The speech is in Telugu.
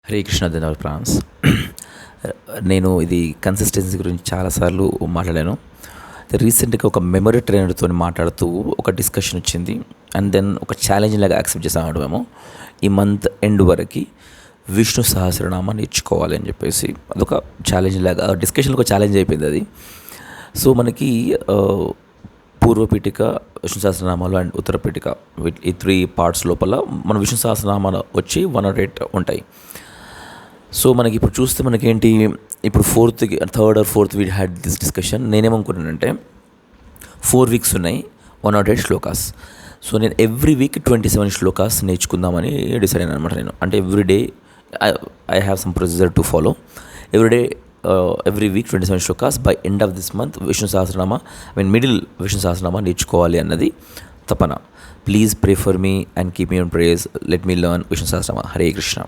హరే కృష్ణ ధన్యవాద ప్రాన్స్. నేను ఇది కన్సిస్టెన్సీ గురించి చాలాసార్లు మాట్లాడాను. రీసెంట్గా ఒక మెమరీ ట్రైనర్తో మాట్లాడుతూ ఒక డిస్కషన్ వచ్చింది. అండ్ దెన్ ఒక ఛాలెంజ్ లాగా యాక్సెప్ట్ చేసాము మేము. ఈ మంత్ ఎండ్ వరకు విష్ణు సహస్రనామా నేర్చుకోవాలి అని చెప్పేసి అదొక ఛాలెంజ్ లాగా డిస్కషన్లో ఒక ఛాలెంజ్ అయిపోయింది అది. సో మనకి పూర్వపీఠిక, విష్ణు సహస్రనామాలు అండ్ ఉత్తరపీఠిక ఈ 3 పార్ట్స్ లోపల మన విష్ణు సహస్రనామాలు వచ్చి 108 ఉంటాయి. సో మనకి ఇప్పుడు చూస్తే మనకేంటి, ఇప్పుడు third or fourth we had this discussion. నేనేమనుకున్నానంటే 4 వీక్స్ ఉన్నాయి, 108 శ్లోకాస్. సో నేను ఎవ్రీ వీక్ 27 శ్లోకాస్ నేర్చుకుందామని డిసైడ్ అయినా అనమాట. నేను అంటే every day I have some procedure to follow. Every week 27 shlokas. By end of this month Vishnu Sahasranama, middle Vishnu Sahasranama నేర్చుకోవాలి అన్నది తపన. Please pray for me and keep me on prayers. Let me learn Vishnu Sahasranama. Hare Krishna.